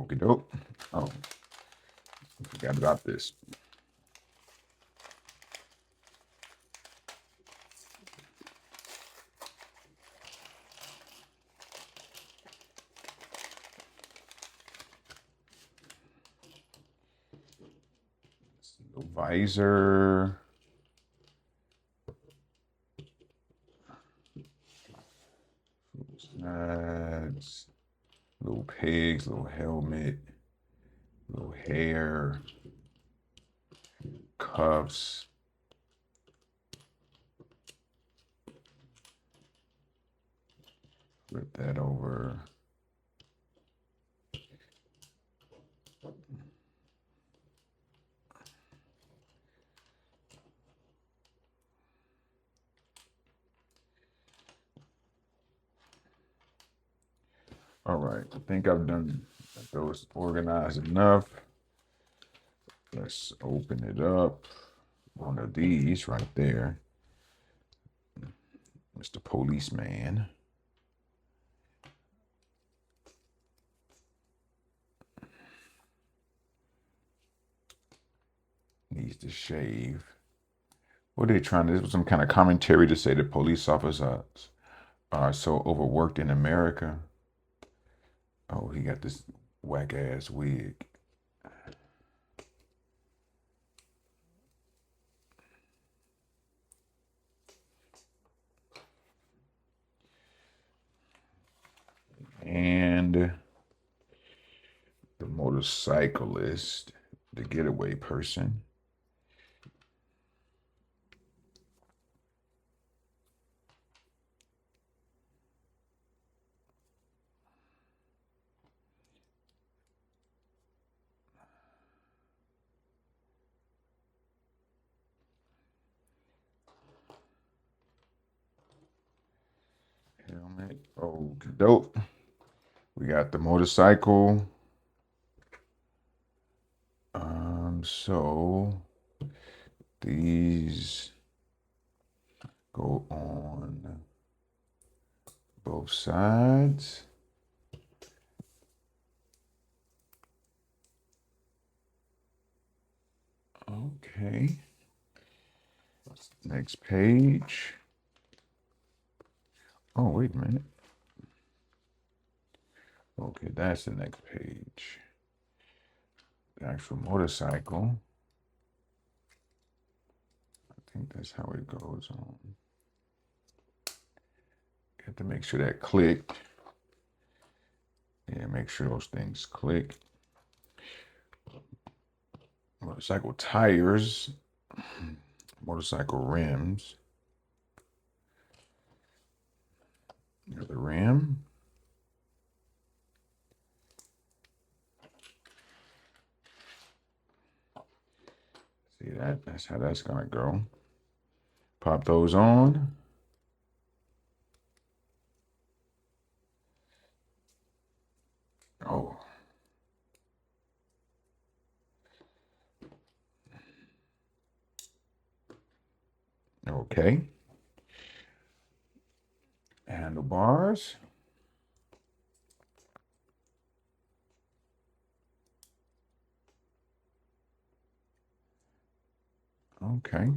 Okie doke. Oh, I forgot about this. The visor. Sides. Little pegs, little helmet, little hair, cuffs. Flip that over. All right, I think I've done those organized enough. Let's open it up. One of these right there. Mr. Policeman. Needs to shave. What are they trying to? This was some kind of commentary to say that police officers are so overworked in America. Oh, he got this whack ass wig. And the motorcyclist, the getaway person. Helmet. Oh, dope. We got the motorcycle. So these go on both sides. Okay. Next page. Oh, wait a minute. Okay, that's the next page. The actual motorcycle. I think that's how it goes on. You have to make sure that clicked. Yeah, make sure those things click. Motorcycle tires. Motorcycle rims. The rim. See that? That's how that's gonna go. Pop those on. Oh. Okay. Handlebars. Okay.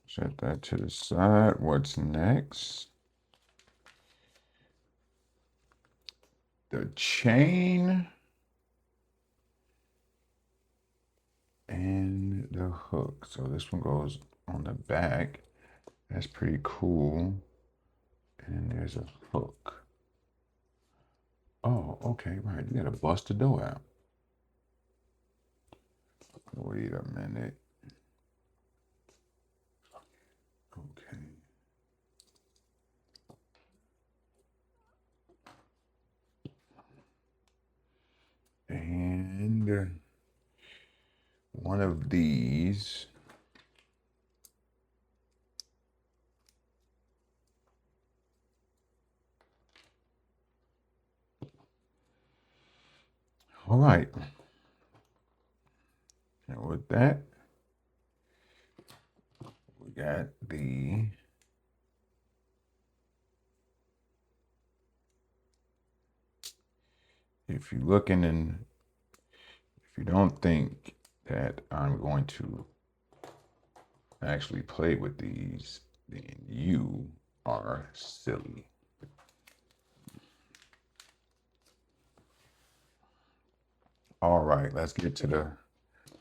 Set that to the side. What's next? The chain and the hook. So this one goes on the back. That's pretty cool. And there's a hook. Oh, okay, right. You gotta bust the door out. Wait a minute. Okay. And one of these. All right. And with that, we got the if you're looking and if you don't think that I'm going to actually play with these, then you are silly. All right, let's get to the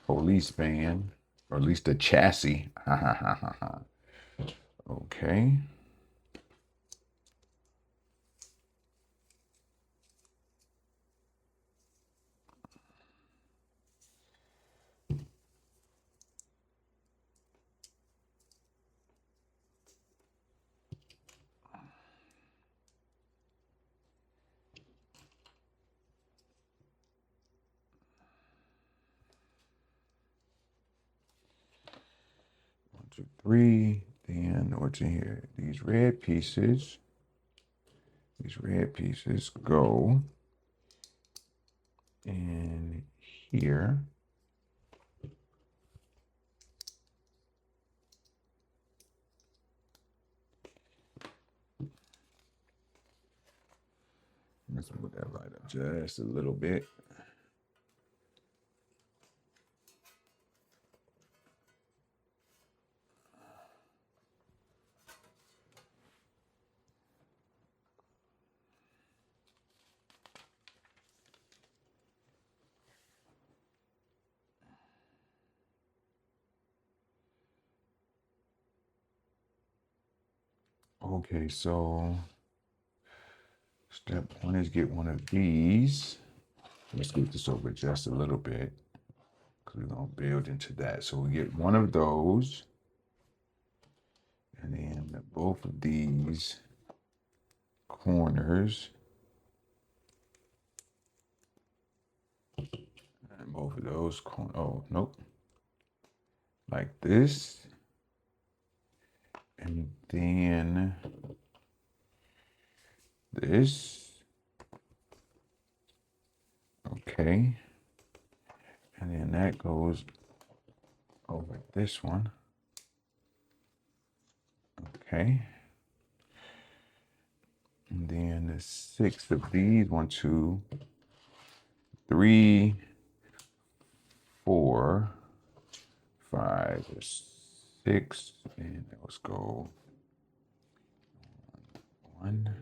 police van, or at least the chassis. Okay. One, two, three. Then what's in here? These red pieces. These red pieces go in here. Let's move that light up just a little bit. Okay, so step one is get one of these. Let's scoot this over just a little bit because we're going to build into that. So we get one of those. And then both of these corners. And both of those corners. Oh, nope. Like this. And then this. Okay. And then that goes over this one. Okay. And then the 6 of these. 1, 2, 3, 4, 5, 6. And let's go 1,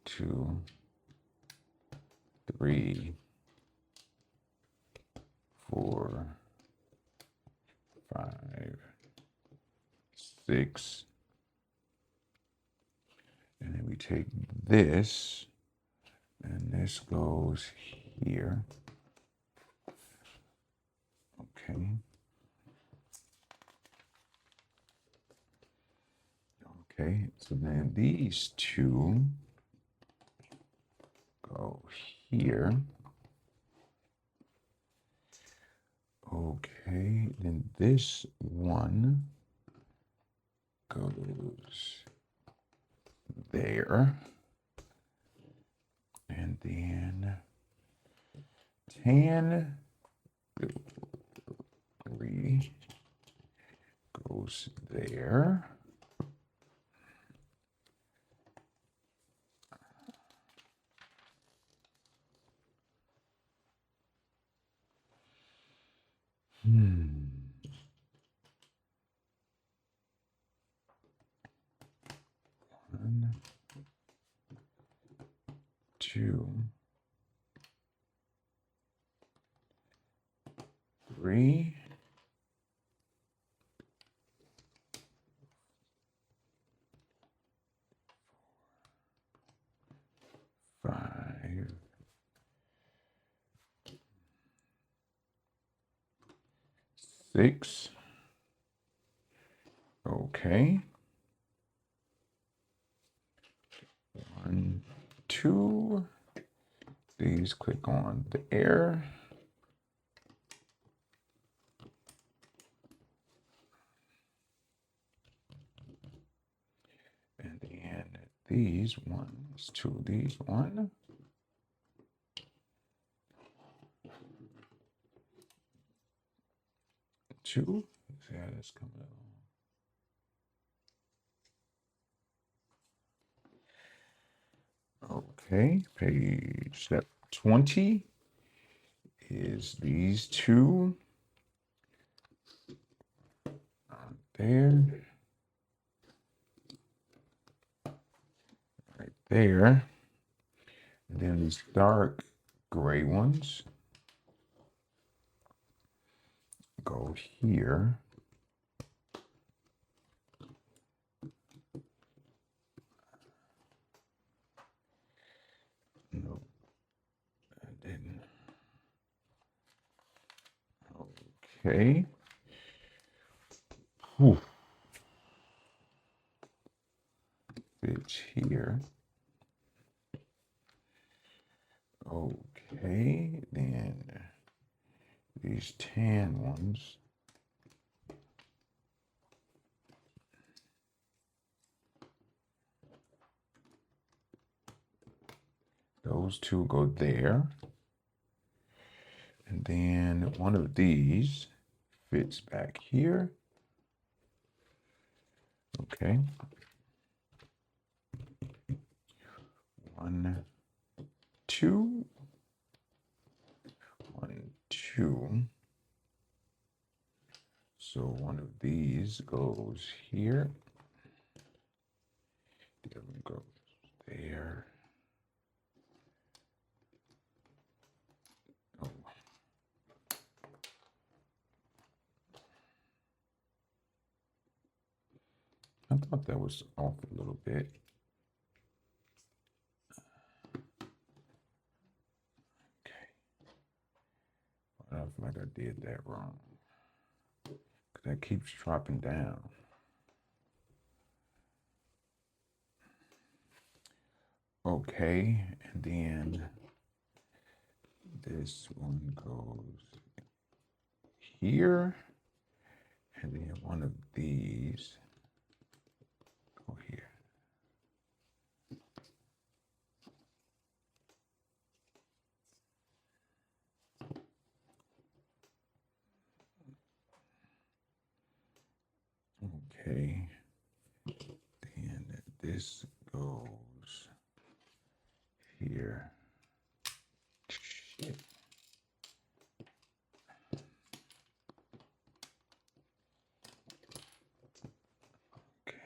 2, 3, 4, 5, 6. And then we take this, and this goes here. Okay. Okay, so then these two go here. Okay, then this one goes there. And then 10, 3 goes there. Hmm. 1, 2, 3. 5, 6. Okay. 1, 2. These click on the air. And then these ones, 2 of these, 1. 2. See how that's coming along. Okay, page step 20 is these two there, right there. And then these dark gray ones go here. No, I didn't. Okay. Whew. Fits here. Okay, then these tan ones. Those two go there. And then one of these fits back here. Okay. 1, 2. 1, 2. So one of these goes here. The other one goes there. Oh. I thought that was off a little bit. Okay. I feel like I did that wrong. That keeps dropping down. Okay, and then this one goes here, and then one of these go here. Okay, then this goes here. Shit. Okay.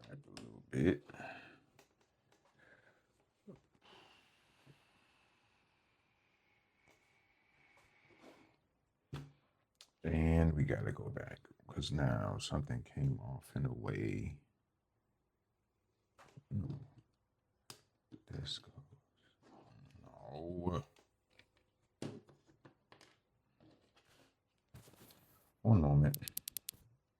Right a little bit. And we got to go back because now something came off in a way. No. This goes. No. 1 moment.